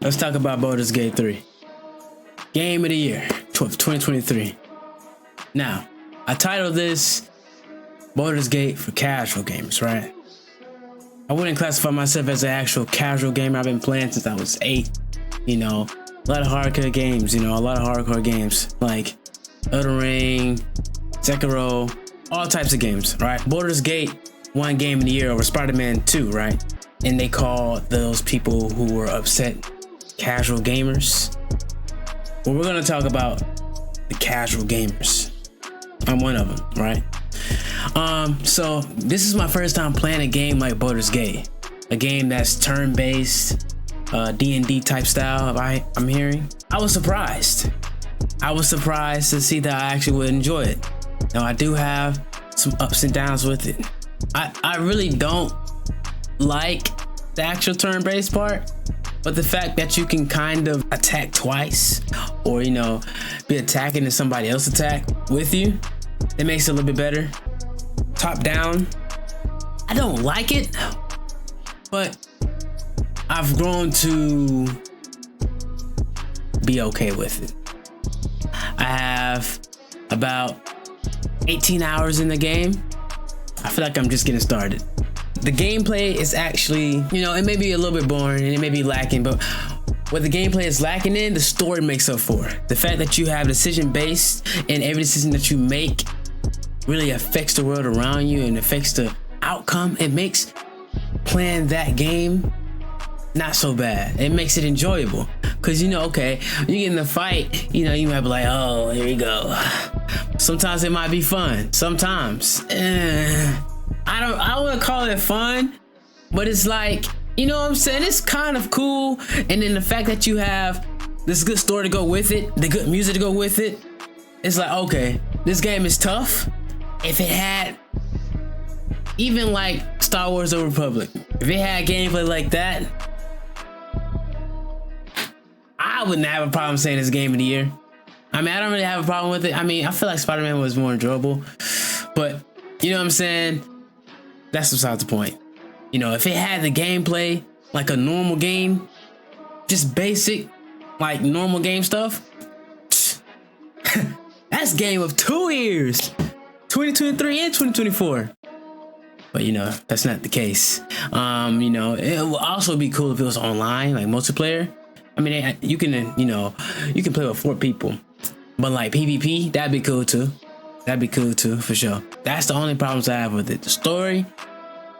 Let's talk about Baldur's Gate 3. Game of the year, 2023. Now, I titled this Baldur's Gate for casual gamers, right? I wouldn't classify myself as an actual casual gamer. I've been playing since I was 8. You know, a lot of hardcore games, like Elden Ring, Sekiro, all types of games, right? Baldur's Gate won Game of the Year over Spider-Man 2, right? And they call those people who were upset casual gamers. Well, we're gonna talk about the casual gamers. I'm one of them, right? So this is my first time playing a game like Baldur's Gate, a game that's turn-based, D&D type style. I'm hearing. I was surprised to see that I actually would enjoy it. Now I do have some ups and downs with it. I really don't like the actual turn-based part, but the fact that you can kind of attack twice, or be attacking and somebody else attack with you, it makes it a little bit better. Top down, I don't like it, but I've grown to be okay with it. I have about 18 hours in the game. I feel like I'm just getting started. The gameplay is actually, it may be a little bit boring and it may be lacking, but what the gameplay is lacking in, the story makes up for. The fact that you have decision based and every decision that you make really affects the world around you and affects the outcome. It makes playing that game not so bad. It makes it enjoyable. Cause okay, you get in the fight, you might be like, oh, here we go. Sometimes it might be fun. Sometimes. I wouldn't call it fun, but it's like, what I'm saying? It's kind of cool. And then the fact that you have this good story to go with it, the good music to go with it, it's like, okay, this game is tough. If it had even like Star Wars: The Republic, if it had gameplay like that, I wouldn't have a problem saying it's game of the year. I don't really have a problem with it. I feel like Spider-Man was more enjoyable, but you know what I'm saying? That's besides the point. If it had the gameplay like a normal game, just basic, like normal game stuff, that's game of 2 years, 2023 and 2024. But that's not the case. It would also be cool if it was online, like multiplayer. You can play with 4 people, but like PvP, that'd be cool too. That'd be cool too, for sure. That's the only problems I have with it. The story,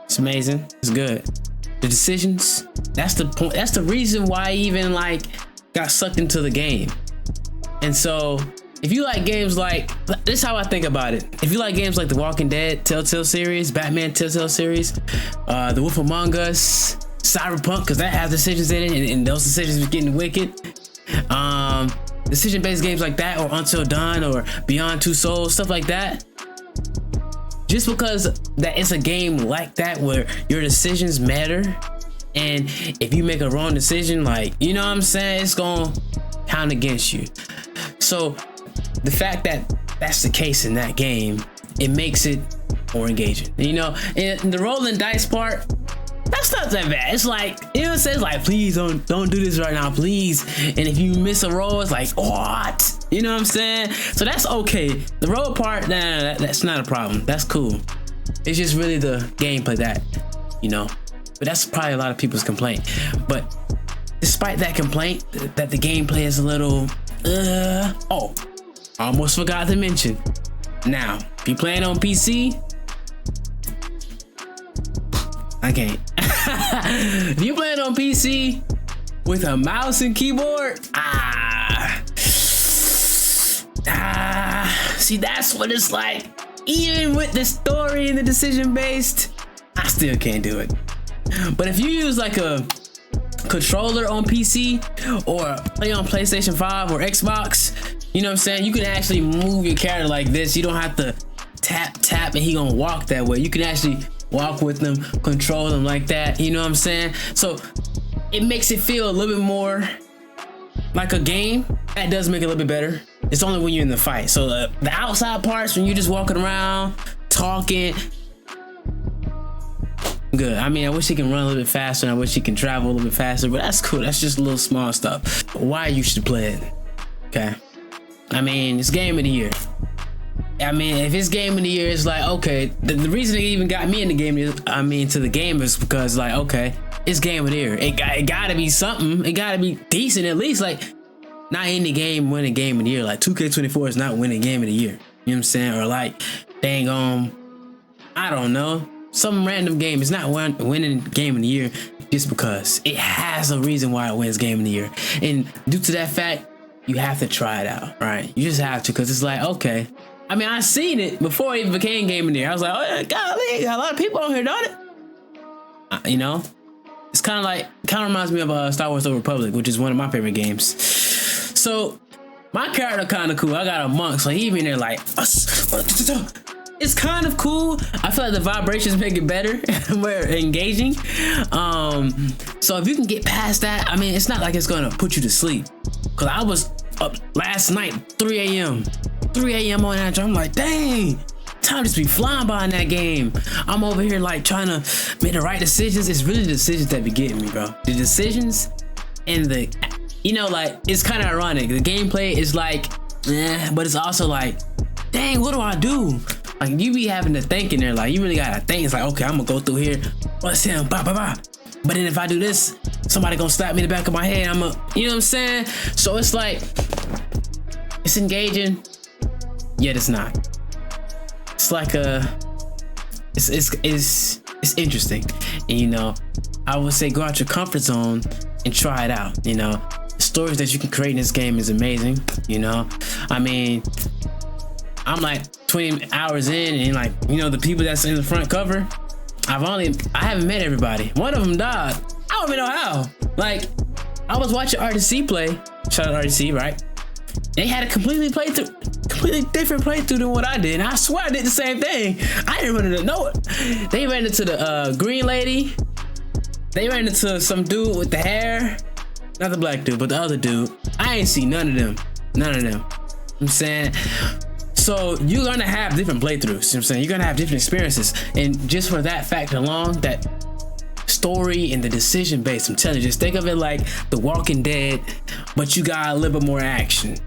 it's amazing. It's good. The decisions, that's the point. That's the reason why I even got sucked into the game. And so, if you like games like, this is how I think about it. If you like games like The Walking Dead Telltale series, Batman Telltale series, The Wolf Among Us, Cyberpunk, because that has decisions in it, and those decisions are getting wicked. Decision-based games like that, or Until Dawn, or Beyond Two Souls, stuff like that. Just because that it's a game like that where your decisions matter, and if you make a wrong decision, it's gonna count against you. So the fact that that's the case in that game, it makes it more engaging. And the rolling dice part, that's not that bad. It's like, it says like, please don't do this right now, please. And if you miss a roll, it's like, what? You know what I'm saying? So that's okay. The roll part, that's not a problem. That's cool. It's just really the gameplay that, but that's probably a lot of people's complaint. But despite that complaint, that the gameplay is a little, I almost forgot to mention. Now, if you playing on PC, I can't. If you playing on PC with a mouse and keyboard, see, that's what it's like. Even with the story and the decision based, I still can't do it. But if you use like a controller on PC or play on PlayStation 5 or Xbox, you know what I'm saying? You can actually move your character like this. You don't have to tap and he gonna walk that way. You can actually walk with them, control them like that. You know what I'm saying? So it makes it feel a little bit more like a game. That does make it a little bit better. It's only when you're in the fight. So the outside parts, when you're just walking around, talking, good. I mean, I wish he can run a little bit faster, and I wish he can travel a little bit faster, but that's cool. That's just a little small stuff. Why you should play it, okay? I mean, it's game of the year. I mean, if it's game of the year, it's like, okay, the reason it even got me in the game is, I mean, to the game is because, like, okay, it's game of the year. It gotta be something. It gotta be decent at least. Like, not any game winning game of the year. Like 2K24 is not winning game of the year. You know what I'm saying? Or like, dang I don't know, some random game is not winning game of the year just because. It has a reason why it wins game of the year, and due to that fact, you have to try it out, right? You just have to, because it's like, okay. I mean, I seen it before it even became game of the year. I was like, oh, golly, got a lot of people on here, don't it? You know, it's kind of reminds me of Star Wars: The Republic, which is one of my favorite games. So my character kind of cool. I got a monk, so he even there like, it's kind of cool. I feel like the vibrations make it better, more engaging. So if you can get past that, I mean, it's not like it's gonna put you to sleep. Cause I was up last night, 3 a.m. on that. I'm like, dang, time just be flying by in that game. I'm over here like trying to make the right decisions. It's really the decisions that be getting me, bro. The decisions and the, you know, like, it's kind of ironic. The gameplay is like, but it's also like, dang, what do I do? Like, you be having to think in there, like, you really gotta think. It's like, okay, I'm gonna go through here, what's him, bah, bah, bah. But then if I do this, somebody gonna slap me in the back of my head, you know what I'm saying? So it's like, it's engaging, yet it's not. It's like it's interesting. And, you know, I would say go out your comfort zone and try it out, you know? The stories that you can create in this game is amazing, you know? I mean, I'm like 20 hours in, and like, you know, the people that's in the front cover, I haven't met everybody. One of them died. I don't even know how. Like, I was watching RDC play. Shout out RDC, right? They had a completely different playthrough than what I did. And I swear I did the same thing. I didn't run into They ran into the green lady. They ran into some dude with the hair. Not the black dude, but the other dude. I ain't seen none of them. None of them. I'm saying, so you're gonna have different playthroughs. You know what I'm saying? You're gonna have different experiences. And just for that fact alone, that story and the decision based, I'm telling you, just think of it like The Walking Dead, but you got a little bit more action.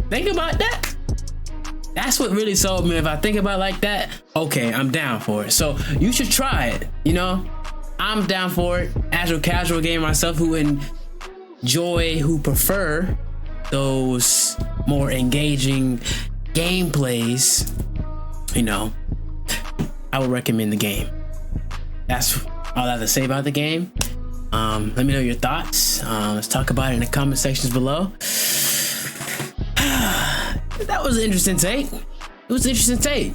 Think about that. That's what really sold me. If I think about it like that, okay, I'm down for it. So you should try it, you know? I'm down for it. As a casual gamer myself who prefer those more engaging gameplays, you know, I would recommend the game. That's all I have to say about the game. Let me know your thoughts. Let's talk about it in the comment sections below. That was an interesting take. It was an interesting take.